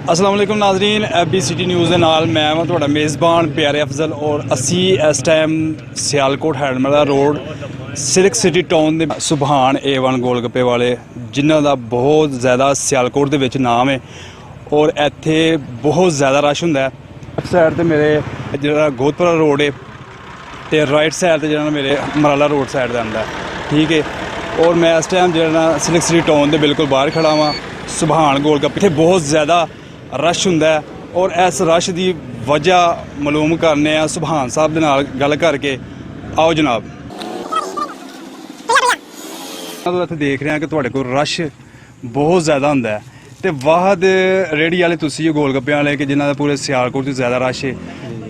अस्सलाम वालेकुम नाज़रीन, FBCT न्यूज़ के नाल मैं हाँ तुहाडा मेज़बान प्यारे अफजल और असी इस time Sialkot Head Marala road silk city town के सुभान A1 गोलगप्पे वाले जिन्हों का बहुत ज़्यादा सियालकोट के विच नाम है और इत्थे बहुत ज़्यादा रश हुंदा है। लेफ्ट साइड ते मेरे जिहड़ा गोदपुरा रोड है तो राइट साइड ते जिहड़ा मेरे मराला रोड साइड ते आंदा है, ठीक है। और मैं इस टाइम जिहड़ा सिल्क सिटी टाउन के बिल्कुल बाहर खड़ा हाँ। सुभान गोलगप्पे इत्थे बहुत ज़्यादा रश हुंदा है और इस रश की वजह मालूम करने सुभान साहब के नाल गल करके आओ जनाब। तो इत्थे देख रहे हैं कि तुहाडे कोल रश बहुत ज़्यादा हुंदा है ते वाहद रेहड़ी वाले तुसीं गोलगप्पे वाले कि जिन्हां दा पूरे सियालकोट च ज़्यादा रश है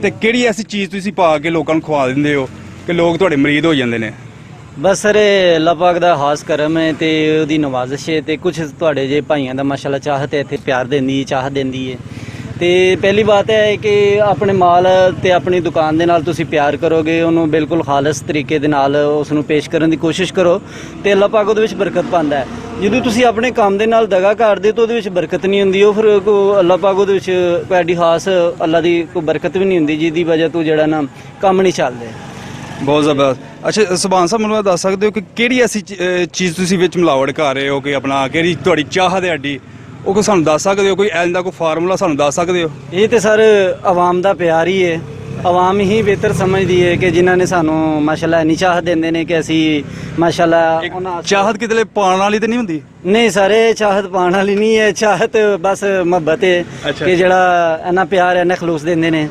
ते किहड़ी ऐसी चीज़ तुसीं पा के लोकां नूं खवा दिंदे हो कि लोग तुहाडे मरीद हो जांदे ने? बस सर अल्लाह पाक दा खास करम है ते ओदी नवाजिश है ते कुछ तुहाडे जे भाइयों दा माशाअल्लाह चाहत है इत्थे प्यार देंदी चाह देंदी है। ते पहली बात है कि अपने माल ते अपनी दुकान दे नाल तुसीं प्यार करोगे, उन्होंने बिल्कुल खालस तरीके दे नाल उसनूं पेश करन दी कोशिश करो ते अल्लाह पाक उहदे विच बरकत पांदा है। ਜਦੋਂ ਤੁਸੀਂ ਆਪਣੇ ਕੰਮ ਦੇ ਨਾਲ ਦਗਾ ਕਰਦੇ तो ਉਹਦੇ ਵਿੱਚ ਬਰਕਤ ਨਹੀਂ ਹੁੰਦੀ, ਉਹ ਫਿਰ ਅੱਲਾਹ ਪਾਕ ਉਹਦੇ ਵਿੱਚ ਕੋਈ ਐਡੀ ਖਾਸ ਅੱਲਾਹ ਦੀ ਕੋਈ ਬਰਕਤ ਵੀ ਨਹੀਂ ਹੁੰਦੀ ਜਿਹਦੀ ਵਜ੍ਹਾ ਤੋਂ ਜਿਹੜਾ ਨਾ ਕੰਮ ਨਹੀਂ ਚੱਲਦੇ। बहुत ज़बरदस्त। अच्छा सुभान साहब मैनूं दस सकते हो कि किहड़ी ऐसी चीज़ तुसीं विच मिलावट कर रहे हो कि अपना किहड़ी तुहाडी चाहत है एडी ਉਹ ਕੋਈ ਸਾਨੂੰ ਦੱਸ ਸਕਦੇ ਹੋ? ਕੋਈ ਐਂ ਦਾ ਕੋਈ ਫਾਰਮੂਲਾ ਸਾਨੂੰ ਦੱਸ ਸਕਦੇ ਹੋ? ਇਹ ਤੇ ਸਰ ਆਵਾਮ ਦਾ ਪਿਆਰ ਹੀ ਹੈ, ਆਵਾਮ ਹੀ ਬਿਹਤਰ ਸਮਝਦੀ ਹੈ ਕਿ ਜਿਨ੍ਹਾਂ ਨੇ ਸਾਨੂੰ ਮਾਸ਼ਾਅੱਲਾ ਇੰਨੀ ਚਾਹਤ ਦਿੰਦੇ ਨੇ ਕਿ ਅਸੀਂ ਮਾਸ਼ਾਅੱਲਾ ਉਹਨਾਂ ਚਾਹਤ ਕਿਤੇ ਲਈ ਪਾਉਣ ਵਾਲੀ ਤੇ ਨਹੀਂ ਹੁੰਦੀ? ਨਹੀਂ ਸਰ ਇਹ ਚਾਹਤ ਪਾਉਣ ਵਾਲੀ ਨਹੀਂ ਹੈ, ਚਾਹਤ ਬਸ ਮੁਹੱਬਤ ਹੈ ਕਿ ਜਿਹੜਾ ਇੰਨਾ ਪਿਆਰ ਇੰਨਾ ਖਲੂਸ ਦਿੰਦੇ ਨੇ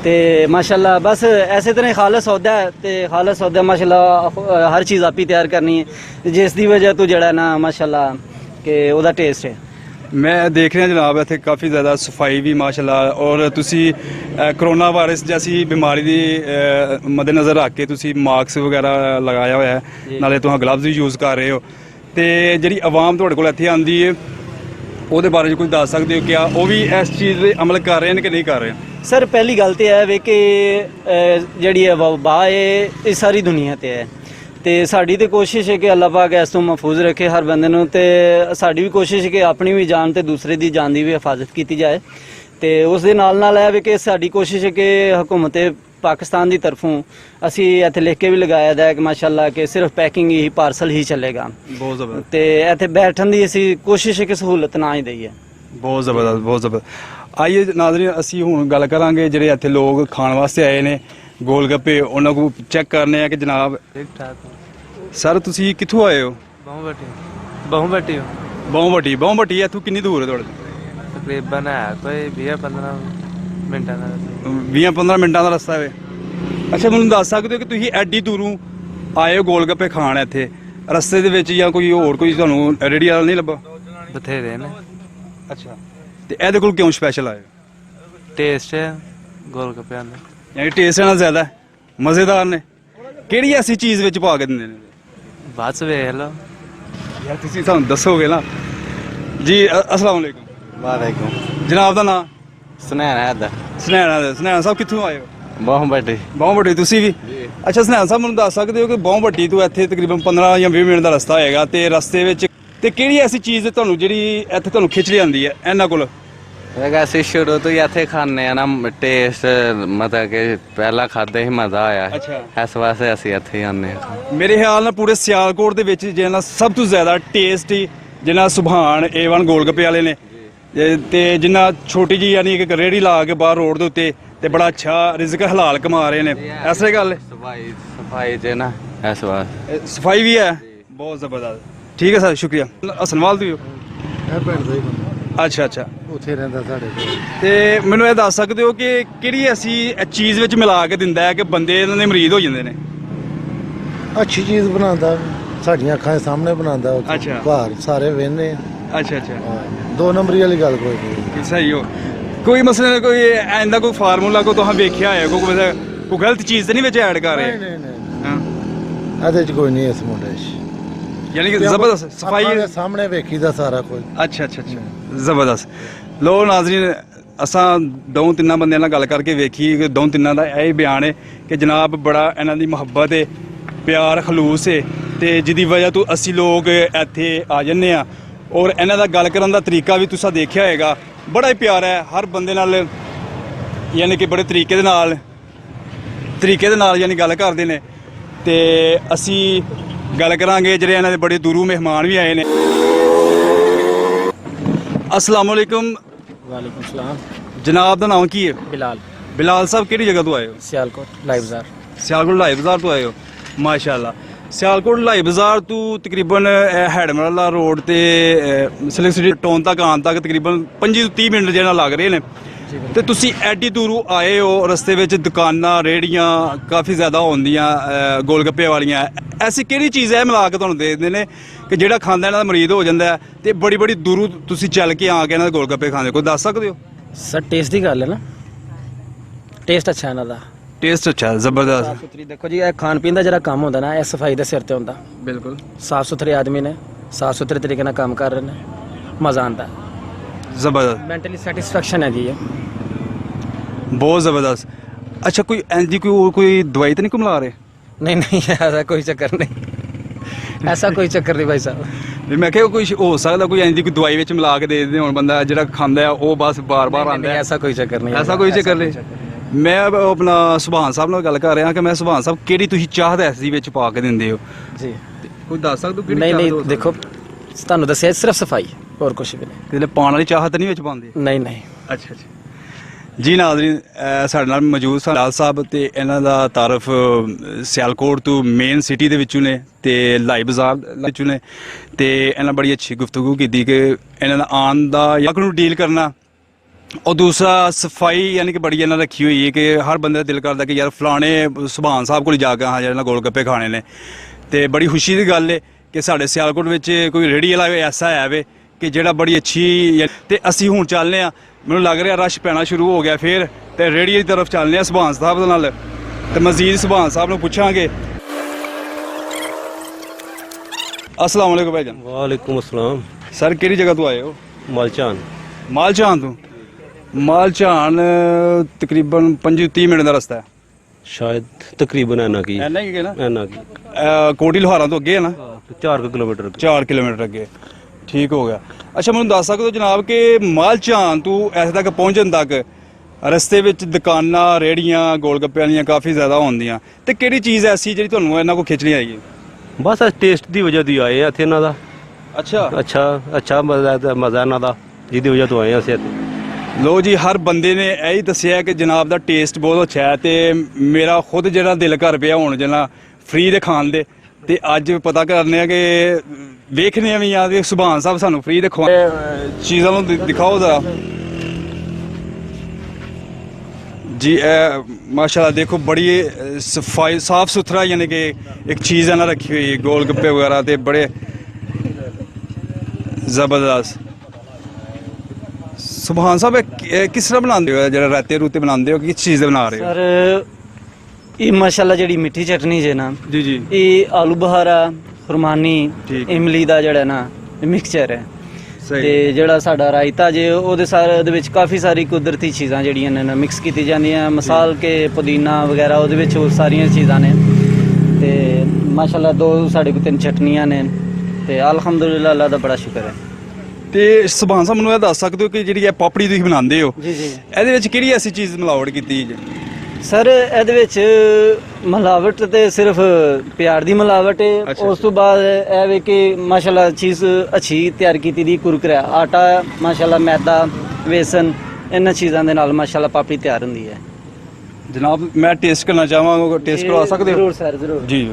ਤੇ ਮਾਸ਼ਾਅੱਲਾ ਬਸ ਐਸੇ ਤਰ੍ਹਾਂ ਖਾਲਸ ਸੌਦਾ ਹੈ ਤੇ ਖਾਲਸ ਸੌਦਾ ਮਾਸ਼ਾਅੱਲਾ ਹਰ ਚੀਜ਼ ਆਪੀ ਤਿਆਰ ਕਰਨੀ ਹੈ ਜਿਸ ਦੀ ਵਜ੍ਹਾ ਤੋਂ ਜਿਹੜਾ ਨਾ ਮਾਸ਼ਾਅੱਲਾ ਕਿ ਉਹਦਾ ਟੇਸਟ ਹੈ। मैं देख रहा जनाब इत्थे काफ़ी ज़्यादा सफाई भी माशाल्लाह और तुसी करोना वायरस जैसी बीमारी की मद्देनज़र रख के तुसी मास्क वगैरह लगाया हुआ है, नाले तुहां ग्लव्स भी यूज़ कर रहे हो ते जिहड़ी आवाम तुहाडे कोल इत्थे आंदी है ਉਹਦੇ ਬਾਰੇ ਕੁਝ ਦੱਸ ਸਕਦੇ ਹੋ? क्या वो भी इस चीज़ पे अमल कर रहे हैं कि नहीं कर रहे हैं? ਸਰ ਪਹਿਲੀ ਗੱਲ ਤੇ ਹੈ ਵੇ ਕਿ ਜਿਹੜੀ ਵਬਾ ਹੈ ਇਹ ਸਾਰੀ ਦੁਨੀਆ ਤੇ ਹੈ ਤੇ ਸਾਡੀ ਤੇ ਕੋਸ਼ਿਸ਼ ਹੈ ਕਿ ਅੱਲਾਹ ਪਾਕ ਇਸ ਤੋਂ ਮਹਿਫੂਜ਼ ਰੱਖੇ ਹਰ ਬੰਦੇ ਨੂੰ ਤੇ ਸਾਡੀ ਵੀ ਕੋਸ਼ਿਸ਼ ਹੈ ਕਿ ਆਪਣੀ ਵੀ ਜਾਨ ਤੇ ਦੂਸਰੇ ਦੀ ਜਾਨ ਦੀ ਵੀ ਹਿਫਾਜ਼ਤ ਕੀਤੀ ਜਾਏ ਤੇ ਉਸ ਦੇ ਨਾਲ ਹੈ ਵੇ ਕਿ ਸਾਡੀ ਕੋਸ਼ਿਸ਼ ਹੈ ਕਿ ਹਕੂਮਤ ਪਾਕਿਸਤਾਨ ਦੀ ਤਰਫੋਂ ਅਸੀਂ ਇੱਥੇ ਲਿਖ ਕੇ ਵੀ ਲਗਾਇਆ ਦਾ ਹੈ ਕਿ ਮਾਸ਼ਾਅੱਲਾ ਕਿ ਸਿਰਫ ਪੈਕਿੰਗ ਹੀ ਪਾਰਸਲ ਹੀ ਚੱਲੇਗਾ। ਬਹੁਤ ਜ਼ਬਰਦਸਤ। ਤੇ ਇੱਥੇ ਬੈਠਣ ਦੀ ਅਸੀਂ ਕੋਸ਼ਿਸ਼ ਹੈ ਕਿ ਸਹੂਲਤ ਨਾ ਹੀ ਦਈਏ। बहुत ज़बरदस्त, बहुत ज़बरदस्त। आइए नाज़रीन असी हुण गल करांगे जिहड़े इत्थे लोग खाण वास्ते आए ने गोलगप्पे उन्हां को चैक करने कि जनाब ठीक ठाक सर तुसी कित्थों आए हो? बहुबट्टी बहुबट्टी इत्थों किन्नी दूर है तुहाडे? तकरीबन है कोई 20-15 मिनटां दा 20-15 मिनटां दा रस्ता है। अच्छा मैनूं दस सकदे हो कि तुसी एड्डी दूरों आए हो गोलगप्पे खाण इत्थे रस्ते दे विच जां कोई होर कोई तुहानूं रेहड़ी वाला नहीं लब्भा? बथेरे ने। अच्छा ते एहदे कोल क्यों स्पैशल आए हो? टेस्ट है गोलगप्पे दा, यानी टेस्ट नाल ज़्यादा मज़ेदार ने किहड़ी ऐसी चीज़ विच पा के दिंदे ने? बस वेख लो यार तुसी सानूं दस्सोगे ना जी। अस्सलाम वालेकुम। वालेकुम। जनाब दा नाम? सुनैना है सुनैना साहब कित्थों आए हो? बहुबट्टी। बहुबट्टी तुसी भी? अच्छा सुनैना साहब मैनूं दस सकदे हो कि बहुबट्टी तो इत्थे तकरीबन 15 ਜਾਂ 20 मिनट ਦਾ ਰਸਤਾ ਹੋਏਗਾ ਤੇ ਰਸਤੇ ਵਿੱਚ ਤੇ ਕਿਹੜੀ ਐਸੀ ਚੀਜ਼ ਤੁਹਾਨੂੰ ਜਿਹੜੀ ਇੱਥੇ ਤੁਹਾਨੂੰ ਖਿੱਚ ਲਿਆਂਦੀ ਹੈ ਇਹਨਾਂ ਕੋਲ? ਅਸੀਂ ਸ਼ੁਰੂ ਤੋਂ ਹੀ ਇੱਥੇ ਖਾਂਦੇ ਆ ਨਾ, ਟੇਸਟ ਮਤਲਬ ਕਿ ਪਹਿਲਾਂ ਖਾਦੇ ਹੀ ਮਜ਼ਾ ਆਇਆ ਇਸ ਵਾਸਤੇ ਅਸੀਂ ਇੱਥੇ ਹੀ ਆਉਂਦੇ ਹਾਂ। ਮੇਰੇ ਖਿਆਲ ਨਾਲ ਪੂਰੇ ਸਿਆਲਕੋਟ ਦੇ ਵਿੱਚ ਜਿਹੜਾ ਸਭ ਤੋਂ ਜ਼ਿਆਦਾ ਟੇਸਟੀ ਜਿਹੜਾ ਸੁਭਾਨ A1 ਗੋਲਗੱਪੇ ਵਾਲੇ ਨੇ ਤੇ ਜਿੰਨਾ ਛੋਟੀ ਜੀ ਯਾਨੀ ਇੱਕ ਰੇਹੜੀ ਲਾ ਕੇ ਬਾਹਰ ਰੋਡ ਦੇ ਉੱਤੇ ਤੇ ਬੜਾ ਅੱਛਾ ਰਿਜ਼ਕ ਹਲਾਲ ਕਮਾ ਰਹੇ ਨੇ, ਐਸੇ ਗੱਲ? ਸਫਾਈ ਜੇ ਨਾ ਇਸ ਵਾਸਤੇ ਸਫਾਈ ਵੀ ਹੈ ਬਹੁਤ ਜ਼ਬਰਦਸਤ। ठीक है सर शुक्रिया। हसनवाल तो अच्छा अच्छा ਉੱਥੇ ਰਹਿੰਦਾ ਸਾਡੇ ਕੋਲ ਤੇ ਮੈਨੂੰ ਇਹ ਦੱਸ ਸਕਦੇ ਹੋ ਕਿ ਕਿਹੜੀ ਐਸੀ ਚੀਜ਼ ਵਿੱਚ ਮਿਲਾ ਕੇ ਦਿੰਦਾ ਹੈ ਕਿ ਬੰਦੇ ਇਹਨਾਂ ਦੇ ਮਰੀਜ਼ ਹੋ ਜਾਂਦੇ ਨੇ? ਅੱਛੀ ਚੀਜ਼ ਬਣਾਉਂਦਾ, ਸਾਡੀਆਂ ਅੱਖਾਂ ਦੇ ਸਾਹਮਣੇ ਬਣਾਉਂਦਾ, ਅੱਛਾ। ਘਰ ਸਾਰੇ ਵੇਖਦੇ ਆ। ਅੱਛਾ ਅੱਛਾ ਦੋ ਨੰਬਰੀ ਵਾਲੀ ਗੱਲ ਕੋਈ ਨਹੀਂ। ਸਹੀ ਹੋ ਕੋਈ ਮਸਲੇ ਕੋਈ ਐਂਦਾ ਕੋਈ ਫਾਰਮੂਲਾ ਕੋ ਤੁਸੀਂ ਵੇਖਿਆ ਹੈ ਕੋਈ ਗਲਤ ਚੀਜ਼ ਤਾਂ ਨਹੀਂ ਵਿੱਚ ਐਡ ਕਰ ਰਹੇ? ਨਹੀਂ ਹਾਂ ਇਹਦੇ ਚ ਕੋਈ ਨਹੀਂ ਇਸ ਮੁੰਡੇ 'ਚ, यानी कि जबरदस्त सफाई ਅੱਖਾਂ ਦੇ ਸਾਹਮਣੇ ਵੇਖੀਦਾ ਸਾਰਾ ਕੁਝ। अच्छा अच्छा अच्छा ਜ਼ਬਰਦਸਤ। ਲੋ ਨਾਜ਼ਰੀਨ ਅਸਾਂ ਦੋ ਤਿੰਨਾਂ ਬੰਦਿਆਂ ਨਾਲ ਗੱਲ ਕਰਕੇ ਵੇਖੀ ਕਿ ਦੋ ਤਿੰਨਾਂ ਦਾ ਇਹ ਬਿਆਨ ਹੈ ਕਿ ਜਨਾਬ ਬੜਾ ਇਹਨਾਂ ਦੀ ਮੁਹੱਬਤ ਹੈ, ਪਿਆਰ ਖਲੂਸ ਹੈ ਤੇ ਜਿਹਦੀ ਵਜ੍ਹਾ ਤੋਂ ਅਸੀਂ ਲੋਕ ਇੱਥੇ ਆ ਜੰਨੇ ਆ ਔਰ ਇਹਨਾਂ ਦਾ ਗੱਲ ਕਰਨ ਦਾ ਤਰੀਕਾ ਵੀ ਤੁਸੀਂ ਦੇਖਿਆ ਹੋਏਗਾ, ਬੜਾ ਹੀ ਪਿਆਰਾ ਹੈ। ਹਰ ਬੰਦੇ ਨਾਲ ਯਾਨੀ ਕਿ ਬੜੇ ਤਰੀਕੇ ਦੇ ਨਾਲ ਯਾਨੀ ਗੱਲ ਕਰਦੇ ਨੇ। ਤੇ ਅਸੀਂ ਗੱਲ ਕਰਾਂਗੇ ਜਿਹੜੇ ਇਹਨਾਂ ਦੇ ਬੜੇ ਦੂਰੋਂ ਮਹਿਮਾਨ ਵੀ ਆਏ ਨੇ। अस्सलाम वालेकुम। वालेकुम सलाम। जनाब ਦਾ ਨਾਮ ਕੀ ਹੈ? बिलाल ਸਾਹਿਬ ਕਿਹੜੀ ਜਗ੍ਹਾ ਤੋਂ ਆਏ ਹੋ? सियालकोट लाई बाजार। ਸਿਆਲਕੋਟ ਲਾਈ ਬਾਜ਼ਾਰ ਤੋਂ ਆਏ ਹੋ, ਮਾਸ਼ਾਅੱਲਾ। ਸਿਆਲਕੋਟ ਲਾਈ ਬਾਜ਼ਾਰ ਤੋਂ ਤਕਰੀਬਨ ਹੈਡਮਲਾ ਰੋਡ ਤੇ ਸਿਲਕ ਸਿਟੀ ਟਾਊਨ ਤੱਕ ਆਉਣ ਤੱਕ ਤਕਰੀਬਨ 25 ਤੋਂ 30 ਮਿੰਟ ਜਿਹੜਾ ਲੱਗ ਰਹੇ ਨੇ। ਤੇ ਤੁਸੀਂ ਐਡੀ ਦੂਰੋਂ ਆਏ ਹੋ, ਰਸਤੇ ਵਿੱਚ ਦੁਕਾਨਾਂ ਰੇੜੀਆਂ ਕਾਫੀ ਜ਼ਿਆਦਾ ਹੁੰਦੀਆਂ ਗੋਲ ਗੱਪੇ ਵਾਲੀਆਂ। ਐਸੀ ਕਿਹੜੀ ਚੀਜ਼ ਹੈ ਮਿਲਾ ਕੇ ਤੁਹਾਨੂੰ ਦੇ ਦਿੰਦੇ ਨੇ ਕਿ ਜਿਹੜਾ ਖਾਂਦਾ ਇਹਨਾਂ ਦਾ ਮਰੀਜ਼ ਹੋ ਜਾਂਦਾ ਹੈ ਤੇ ਬੜੀ ਦੂਰੋਂ ਤੁਸੀਂ ਚੱਲ ਕੇ ਆ ਕੇ ਇਹਨਾਂ ਦੇ ਗੋਲ ਗੱਪੇ ਖਾਂਦੇ? ਕੋਈ ਦੱਸ ਸਕਦੇ ਹੋ? सर टेस्ट की गल है ना, टेस्ट अच्छा है इन्हां दा। ਟੇਸਟ ਅੱਛਾ, ਜ਼ਬਰਦਸਤ। साफ सुथरी देखो जी, ये खान पीन का जरा काम होंदा ना, ये सफाई दे सिर ते होंदा। ਬਿਲਕੁਲ साफ सुथरे आदमी ने, साफ सुथरे तरीके नाल काम कर रहे ने, मज़ा आंदा। ਜ਼ਬਰਦਸਤ, मेंटली सैटिस्फैक्शन है जी ये। ਬਹੁਤ ਜ਼ਬਰਦਸਤ। ਅੱਛਾ, ਕੋਈ ਐਂਜੀ ਕੋਈ ਦਵਾਈ ਤਾਂ ਨਹੀਂ ਕੋਈ ਮਿਲਾ ਰਹੇ? नहीं ऐसा कोई चक्कर नहीं, ऐसा कोई चक्कर नहीं भाई साहब। ਵੀ ਮੈਂ ਕਿਹਾ ਕੋਈ ਹੋ ਸਕਦਾ ਕੋਈ ਐਂਜੀ ਕੋਈ ਦਵਾਈ ਵਿੱਚ ਮਿਲਾ ਕੇ ਦੇ ਦਿੰਦੇ ਹੁਣ, ਬੰਦਾ ਜਿਹੜਾ ਖਾਂਦਾ ਹੈ ਉਹ ਬਸ ਬਾਰ-ਬਾਰ ਆਉਂਦਾ नहीं, ਹੈ। ऐसा कोई चक्कर नहीं, ਐਸਾ ਕੋਈ ਚੱਕਰ ਨਹੀਂ। ਮੈਂ ਆਪਣਾ ਸੁਭਾਨ ਸਾਹਿਬ ਨਾਲ ਗੱਲ ਕਰ ਰਿਹਾ ਕਿ ਮੈਂ ਸੁਭਾਨ ਸਾਹਿਬ ਕਿਹੜੀ ਤੁਸੀਂ ਚਾਹਤ ਐਸੀ ਵਿੱਚ ਪਾ ਕੇ ਦਿੰਦੇ ਹੋ? जी। ਕੋਈ ਦੱਸ ਸਕਦੇ ਹੋ ਕਿਹੜੀ नहीं ਚਾਹਤ नहीं, देखो ਤੁਹਾਨੂੰ ਦੱਸਿਆ ਸਿਰਫ ਸਫਾਈ, ਹੋਰ ਕੁਝ ਵੀ ਨਹੀਂ। ਜਿਹੜੇ ਪਾਣ ਵਾਲੀ ਚਾਹਤ ਨਹੀਂ ਵਿੱਚ ਪਾਉਂਦੇ? नहीं ਅੱਛਾ ਜੀ ਨਾਜ਼ਰੀਨ, ਸਾਡੇ ਨਾਲ ਮੌਜੂਦ ਸਨ ਲਾਲ ਸਾਹਿਬ ਤੇ ਇਹਨਾਂ ਦਾ ਤਾਰਫ ਸਿਆਲਕੋਟ ਤੋਂ ਮੇਨ ਸਿਟੀ ਦੇ ਵਿੱਚੋਂ ਨੇ ਤੇ ਲਾਈ ਬਾਜ਼ਾਰ ਵਿੱਚੋਂ ਨੇ। ਤੇ ਇਹਨਾਂ ਬੜੀ ਅੱਛੀ ਗੁਫ਼ਤਗੂ ਕੀਤੀ ਕਿ ਇਹਨਾਂ ਦਾ ਆਉਣ ਦਾ ਯਾਕ ਨੂੰ ਡੀਲ ਕਰਨਾ, और दूसरा सफाई यानी कि बड़ी इन्होंने रखी हुई है कि हर बंदे का दिल करता कि यार फलाने सुभान साहब को जाके हाँ जो गोल गप्पे खाने ने। तो बड़ी खुशी की गल है कि साढ़े सियालकोट में कोई रेहड़ी वाला ऐसा है वे कि जेड़ा बड़ी अच्छी। तो असी हुण चलने मैनूं लग रहा रश पैना शुरू हो गया फिर, तो रेहड़ी की तरफ चलने सुभान साहब नाल ते मजीद सुभान साहब नूं पुछांगे। अस्सलाम वालेकुम भाईजान। वालेकुम अस्सलाम। सर किहड़ी जगह तो आए हो? मालचान। मालचान तो? मालचान तकरीबन 25-30 मिनट का रस्ता है शायद, तकरीबन ऐना की ऐना ही है ना? ऐना की कोटी लोहारा तो अगे है ना? 4 किलोमीटर 4 किलोमीटर अगे, ठीक हो गया। अच्छा मैनूं दस सकदे हो जनाब कि मालचान तो ऐसे तक पहुंचण तक रस्ते विच दुकानां रेहड़ियां गोल गप्पे वालियां काफ़ी ज़्यादा होंदियां, ते किहड़ी चीज़ ऐसी जिहड़ी तुहानूं इन्हां कोल खिच्चणी आई है? बस टेस्ट की वजह दी आए इत्थे इन्हां दा। अच्छा अच्छा मज़ा इन्हां दा, जिहदी वजह तो आए असीं इत्थे। लो जी, हर बंदे ने यही दस्सिया कि जनाब दा टेस्ट बहुत अच्छा है। तो मेरा खुद जिहड़ा दिल कर पिया हुण जिहड़ा फ्री दे खाण दे, ते अज पता करने कि वेखने भी आ कि सुभान साहब सानू फ्री दे खवा चीज़ां नूं दिखाओ जरा जी। माशाल्लाह देखो बड़ी सफाई साफ सुथरा यानी कि एक चीज़ ना रखी हुई गोल गप्पे वगैरह, ते बड़े ज़बरदस्त। सुभान साहब किस तरह बनाते हो जरा राते रूते बनाते हो, किस चीज़ बना रहे हो? सर ये माशाल्लाह ਜਿਹੜੀ ਮਿੱਠੀ ਚਟਨੀ ਜੇ ਨਾ जी जी ਇਹ ਆਲੂ ਬੁਹਾਰਾ ਖੁਰਮਾਨੀ ਠੀਕ। ਇਮਲੀ ਦਾ ਜਿਹੜਾ ਨਾ ਮਿਕਸਚਰ ਹੈ। सही ਤੇ ਜਿਹੜਾ ਸਾਡਾ ਰਾਇਤਾ ਜੇ ਉਹਦੇ ਸਾਰੇ ਉਹਦੇ ਵਿੱਚ ਕਾਫੀ ਸਾਰੀ ਕੁਦਰਤੀ ਚੀਜ਼ਾਂ ਜਿਹੜੀਆਂ ਨੇ ਨਾ ਮਿਕਸ ਕੀਤੀ ਜਾਂਦੀਆਂ, ਮਸਾਲ ਕੇ ਪੁਦੀਨਾ ਵਗੈਰਾ ਉਹਦੇ ਵਿੱਚ ਹੋਰ ਸਾਰੀਆਂ ਚੀਜ਼ਾਂ ਨੇ। ਤੇ ਮਾਸ਼ਾਅੱਲਾ ਦੋ ਸਾਡੇ ਕੋਲ 3 ਚਟਨੀਆਂ ਨੇ ਤੇ ਅਲਹਮਦੁਲਿਲਾ ਅੱਲਾ ਦਾ ਬੜਾ ਸ਼ੁਕਰ ਹੈ। ਤੇ ਸੁਭਾਨ ਸਾਹਿਬ ਮੈਨੂੰ ਇਹ ਦੱਸ ਸਕਦੇ ਹੋ ਕਿ ਜਿਹੜੀ ਇਹ ਪਾਪੜੀ ਤੁਸੀਂ ਬਣਾਉਂਦੇ ਹੋ ਜੀ ਜੀ ਇਹਦੇ ਵਿੱਚ ਕਿਹੜੀ ਐਸੀ ਚੀਜ਼ ਮਿਲਾਵਟ ਕੀਤੀ ਜੀ? ਸਰ ਇਹਦੇ ਵਿੱਚ ਮਿਲਾਵਟ ਤੇ ਸਿਰਫ ਪਿਆਰ ਦੀ ਮਿਲਾਵਟ ਹੈ। ਅੱਛਾ। ਉਸ ਤੋਂ ਬਾਅਦ ਇਹ ਵੇ ਕਿ ਮਾਸ਼ਾਅੱਲਾ ਚੀਜ਼ ਅੱਛੀ ਤਿਆਰ ਕੀਤੀ ਦੀ ਕੁਰਕਰਾ ਆਟਾ ਮਾਸ਼ਾਅੱਲਾ ਮੈਦਾ ਵੇਸਨ ਇਹਨਾਂ ਚੀਜ਼ਾਂ ਦੇ ਨਾਲ ਮਾਸ਼ਾਅੱਲਾ ਪਾਪੜੀ ਤਿਆਰ ਹੁੰਦੀ ਹੈ। ਜਨਾਬ ਮੈਂ ਟੇਸਟ ਕਰਨਾ ਚਾਹਾਂਗਾ, ਟੇਸਟ ਕਰਵਾ ਸਕਦੇ ਹੋ? ਜ਼ਰੂਰ ਸਰ ਜ਼ਰੂਰ ਜੀ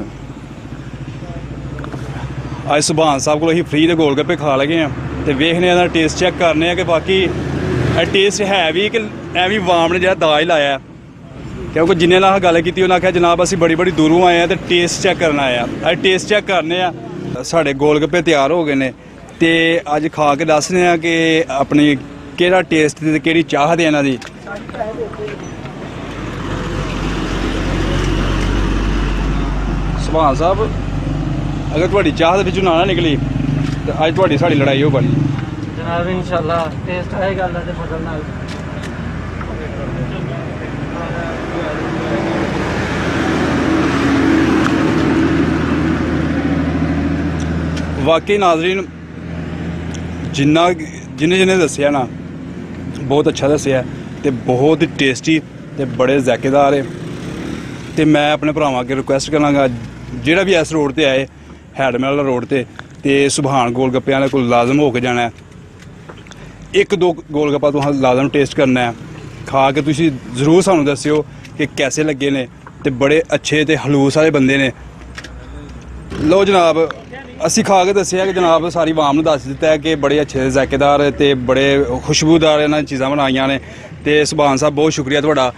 ਅੱਜ ਸੁਭਾਨ ਸਾਹਿਬ ਕੋਲ ਅਸੀਂ ਫ੍ਰੀ ਦੇ ਗੋਲ ਗੱਪੇ ਖਾ ਲਗੇ ਆ ਤੇ ਵੇਖਨੇ ਆ ਇਹਦਾ ਟੇਸਟ ਚੈੱਕ ਕਰਨੇ ਆ ਕਿ ਬਾਕੀ ਇਹ ਟੇਸਟ ਹੈ ਵੀ ਕਿ ਐਵੇਂ ਵਾਮ ਨੇ ਜਿਹੜਾ ਦਾਜ ਲਾਇਆ। ਕਿਉਂਕਿ ਜਿੰਨੇ ਨਾਲ ਗੱਲ ਕੀਤੀ ਉਹਨਾਂ ਆਖਿਆ ਜਨਾਬ ਅਸੀਂ ਬੜੀ ਦੂਰੋਂ ਆਏ ਆ ਤੇ ਟੇਸਟ ਚੈੱਕ ਕਰਨ ਆਏ ਆ। ਅੱਜ ਟੇਸਟ ਚੈੱਕ ਕਰਨੇ ਆ। ਸਾਡੇ ਗੋਲ ਗੱਪੇ ਤਿਆਰ ਹੋ ਗਏ ਨੇ ਤੇ ਅੱਜ ਖਾ ਕੇ ਦੱਸਦੇ ਆ ਕਿ ਆਪਣੀ ਕਿਹੜਾ ਟੇਸਟ ਤੇ ਕਿਹੜੀ ਚਾਹਤ ਹੈ ਇਹਨਾਂ ਦੀ। ਸੁਭਾਨ ਸਾਹਿਬ ਅਗਰ ਤੁਹਾਡੀ ਚਾਹਤ ਵਿੱਚੋਂ ਨਾ ਨਿਕਲੀ ਤਾਂ ਅੱਜ ਤੁਹਾਡੀ ਸਾਡੀ ਲੜਾਈ ਹੋ ਬਣੀ। ਜਨਾਬ ਇਨਸ਼ਾਅੱਲਾ ਟੇਸਟ ਆਏਗਾ ਅੱਲਾ ਦੇ ਫਜ਼ਲ ਨਾਲ। वाकई नाजरीन ਜਿਹਨੇ ਦੱਸਿਆ ਨਾ ਬਹੁਤ ਅੱਛਾ ਦੱਸਿਆ ਤੇ ਬਹੁਤ ਟੇਸਟੀ ਤੇ ਬੜੇ ਜ਼ਾਇਕੇਦਾਰ ਹੈ। ਤੇ ਮੈਂ ਆਪਣੇ ਭਰਾਵਾਂ ਅੱਗੇ ਰਿਕੁਐਸਟ ਕਰਾਂਗਾ ਜਿਹੜਾ ਵੀ ਇਸ ਰੋਡ ਤੇ ਆਏ ਹੈਡਮੈਲ ਰੋਡ ਤੇ ਸੁਭਾਨ ਗੋਲ ਗੱਪਿਆਂ ਦੇ ਕੋਲ ਲਾਜ਼ਮ ਹੋ ਕੇ ਜਾਣਾ ਹੈ। 1-2 ਗੋਲ ਗੱਪਾ ਤੁਸੀਂ ਲਾਜ਼ਮ ਟੇਸਟ ਕਰਨਾ ਹੈ। ਖਾ ਕੇ ਤੁਸੀਂ ਜ਼ਰੂਰ ਸਾਨੂੰ ਦੱਸਿਓ ਕਿ ਕੈਸੇ ਲੱਗੇ ਨੇ ਤੇ ਬੜੇ ਅੱਛੇ ਤੇ ਹਲੂਸ ਵਾਲੇ ਬੰਦੇ ਨੇ। ਲਓ ਜਨਾਬ, ਅਸੀਂ ਖਾ ਕੇ ਦੱਸਿਆ ਕਿ ਜਨਾਬ ਸਾਰੀ ਆਵਾਮ ਨੂੰ ਦੱਸ ਦਿੱਤਾ ਹੈ ਕਿ ਬੜੇ ਅੱਛੇ ਜ਼ਾਇਕੇਦਾਰ ਤੇ ਬੜੇ ਖੁਸ਼ਬੂਦਾਰ ਇਹਨਾਂ ਚੀਜ਼ਾਂ ਬਣਾਈਆਂ ਨੇ। ਤੇ ਸੁਭਾਨ ਸਾਹਿਬ ਬਹੁਤ ਸ਼ੁਕਰੀਆ ਤੁਹਾਡਾ।